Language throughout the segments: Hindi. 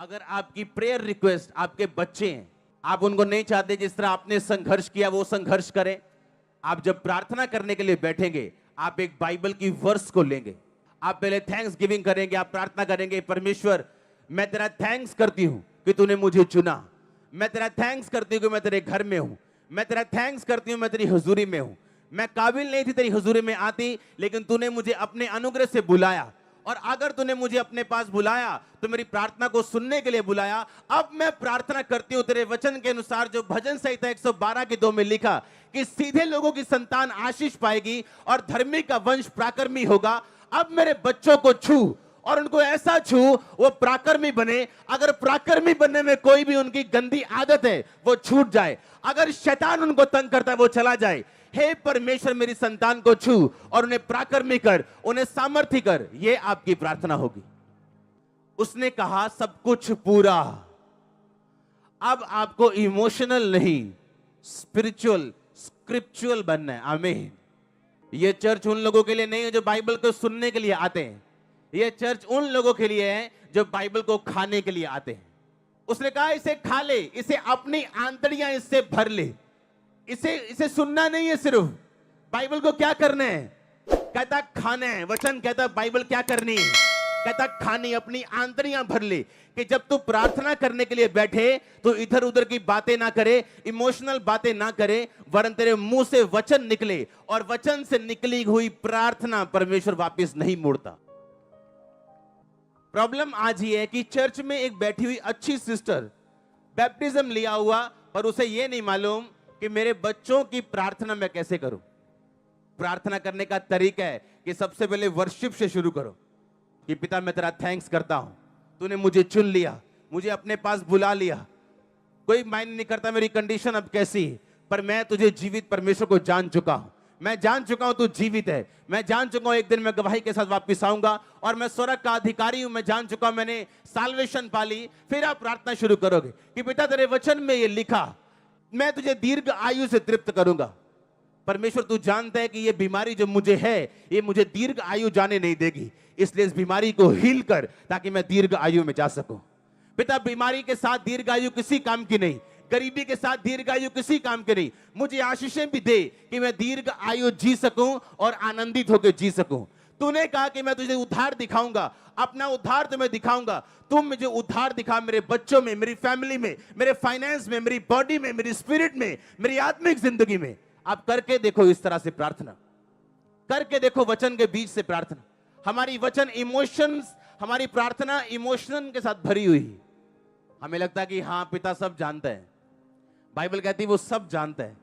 अगर आपकी प्रेयर रिक्वेस्ट आपके बच्चे हैं, आप उनको नहीं चाहते जिस तरह आपने संघर्ष किया वो संघर्ष करें, आप जब प्रार्थना करने के लिए बैठेंगे, आप एक बाइबल की वर्स को लेंगे, आप पहले थैंक्स गिविंग करेंगे, आप प्रार्थना करेंगे, परमेश्वर मैं तेरा थैंक्स करती हूं कि तूने मुझे चुना, मैं तेरा थैंक्स करती हूं कि मैं तेरे घर में हूं, मैं तेरा थैंक्स करती हूं मैं तेरी हुजूरी में हूं, मैं काबिल नहीं थी तेरी हुजूरी में आती, लेकिन तूने मुझे अपने अनुग्रह से बुलाया, और अगर तूने मुझे अपने पास बुलाया तो मेरी प्रार्थना को सुनने के लिए बुलाया। अब मैं प्रार्थना करती हूं तेरे वचन के अनुसार, जो भजन संहिता 112 के 2 में लिखा कि सीधे लोगों की संतान आशीष पाएगी और धर्मी का वंश प्राकर्मी होगा। अब मेरे बच्चों को छू और उनको ऐसा छू वो प्राकर्मी बने। अगर प्राकर्मी बनने में कोई भी उनकी गंदी आदत है वो छूट जाए, अगर शैतान उनको तंग करता है वो चला जाए। हे परमेश्वर मेरी संतान को छू और उन्हें प्राकर्मी कर, उन्हें सामर्थ्य कर, ये आपकी प्रार्थना होगी। उसने कहा सब कुछ पूरा। अब आपको इमोशनल नहीं, स्पिरिचुअल स्क्रिप्चुअल बनना है। आमीन। ये चर्च उन लोगों के लिए नहीं है जो बाइबल को सुनने के लिए आते हैं, ये चर्च उन लोगों के लिए है जो बाइबल को खाने के लिए आते हैं। उसने कहा इसे खा ले, इसे अपनी आंतड़ियां इससे भर ले। इसे सुनना नहीं है सिर्फ, बाइबल को क्या करना है? कहता खाना है। वचन कहता बाइबल क्या करनी है? कहता खानी, अपनी आंतड़ियां भर ले। कि जब तू प्रार्थना करने के लिए बैठे तो इधर उधर की बातें ना करे, इमोशनल बातें ना करे, वरन तेरे मुंह से वचन निकले, और वचन से निकली हुई प्रार्थना परमेश्वर वापस नहीं मोड़ता। प्रॉब्लम आज ये है कि चर्च में एक बैठी हुई अच्छी सिस्टर बैप्टिज्म लिया हुआ, पर उसे ये नहीं मालूम कि मेरे बच्चों की प्रार्थना मैं कैसे करूं। प्रार्थना करने का तरीका है कि सबसे पहले वर्शिप से शुरू करो कि पिता मैं तेरा थैंक्स करता हूं, तूने मुझे चुन लिया, मुझे अपने पास बुला लिया। कोई मायने नहीं करता मेरी कंडीशन अब कैसी है, पर मैं तुझे जीवित परमेश्वर को जान चुका हूं। मैं जान चुका हूं तू जीवित है, मैं जान चुका हूं एक दिन मैं गवाही के साथ वापस आऊंगा, और मैं स्वर्ग का अधिकारी हूं। मैं जान चुका हूं मैंने साल्वेशन पाली। फिर आप प्रार्थना शुरू करोगे कि पिता तेरे वचन में ये लिखा, मैं तुझे दीर्घ आयु से तृप्त करूंगा। परमेश्वर तू जानता है कि ये बीमारी जो मुझे है ये मुझे दीर्घ आयु जाने नहीं देगी, इसलिए इस बीमारी को हील कर ताकि मैं दीर्घ आयु में जा सकूं। पिता बीमारी के साथ दीर्घ आयु किसी काम की नहीं, गरीबी के साथ दीर्घ आयु किसी काम की नहीं। मुझे आशीषें भी दे कि मैं दीर्घ आयु जी सकूं और आनंदित होकर जी सकूं। तूने कहा कि मैं तुझे उद्धार दिखाऊंगा, अपना उद्धार तुम्हें दिखाऊंगा। तुम मुझे उद्धार दिखा मेरे बच्चों में, मेरी फैमिली में, मेरे फाइनेंस में, मेरी बॉडी में, मेरी स्पिरिट में, मेरी आत्मिक जिंदगी में। आप करके देखो इस तरह से प्रार्थना, करके देखो वचन के बीच से प्रार्थना। हमारी वचन इमोशंस, हमारी प्रार्थना इमोशन के साथ भरी हुई। हमें लगता है कि हाँ पिता सब जानता है, बाइबल कहती है वो सब जानता है।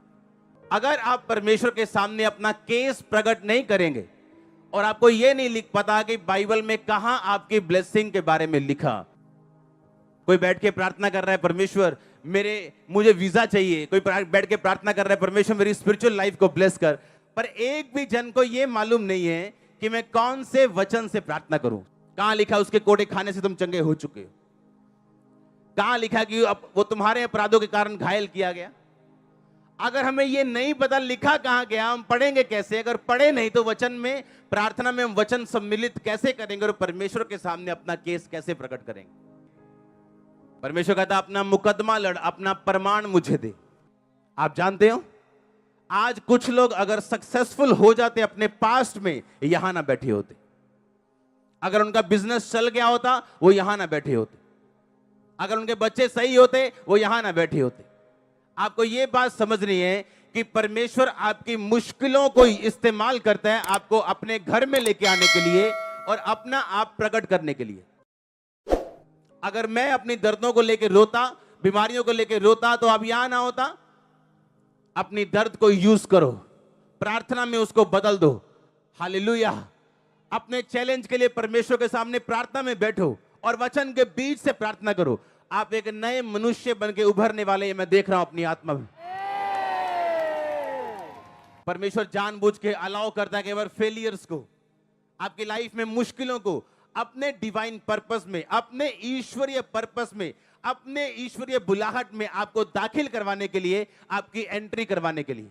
अगर आप परमेश्वर के सामने अपना केस प्रकट नहीं करेंगे और आपको यह नहीं लिख पता कि बाइबल में कहां आपकी ब्लेसिंग के बारे में लिखा। कोई बैठ के प्रार्थना कर रहा है परमेश्वर मुझे वीजा चाहिए, कोई बैठ के प्रार्थना कर रहा है परमेश्वर मेरी स्पिरिचुअल लाइफ को ब्लेस कर, पर एक भी जन को यह मालूम नहीं है कि मैं कौन से वचन से प्रार्थना करूं। कहां लिखा उसके कोड़े खाने से तुम चंगे हो चुके हो? कहां लिखा कि अब वो तुम्हारे अपराधों के कारण घायल किया गया? अगर हमें ये नहीं पता लिखा कहां गया, हम पढ़ेंगे कैसे? अगर पढ़े नहीं तो वचन में, प्रार्थना में हम वचन सम्मिलित कैसे करेंगे और परमेश्वर के सामने अपना केस कैसे प्रकट करेंगे? परमेश्वर कहता अपना मुकदमा लड़, अपना प्रमाण मुझे दे। आप जानते हो आज कुछ लोग अगर सक्सेसफुल हो जाते अपने पास्ट में, यहां ना बैठे होते। अगर उनका बिजनेस चल गया होता वो यहां ना बैठे होते। अगर उनके बच्चे सही होते वो यहां ना बैठे होते। आपको यह बात समझनी है कि परमेश्वर आपकी मुश्किलों को इस्तेमाल करता है आपको अपने घर में लेके आने के लिए और अपना आप प्रकट करने के लिए। अगर मैं अपनी दर्दों को लेकर रोता, बीमारियों को लेकर रोता, तो अब यहां ना होता। अपनी दर्द को यूज करो, प्रार्थना में उसको बदल दो। हालेलुया। अपने चैलेंज के लिए परमेश्वर के सामने प्रार्थना में बैठो और वचन के बीच से प्रार्थना करो। आप एक नए मनुष्य बन के उभरने वाले, मैं देख रहा हूं अपनी आत्मा में। परमेश्वर जानबूझ के अलाउ करता है केवल फेलियर्स को, आपकी लाइफ में मुश्किलों को अपने डिवाइन पर्पस में, अपने ईश्वरीय पर्पस में, अपने ईश्वरीय बुलाहट में आपको दाखिल करवाने के लिए, आपकी एंट्री करवाने के लिए।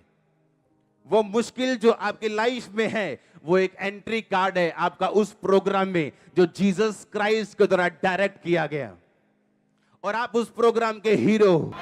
वो मुश्किल जो आपकी लाइफ में है वो एक एंट्री कार्ड है आपका उस प्रोग्राम में जो जीसस क्राइस्ट के द्वारा डायरेक्ट किया गया। और आप उस प्रोग्राम के हीरो हो।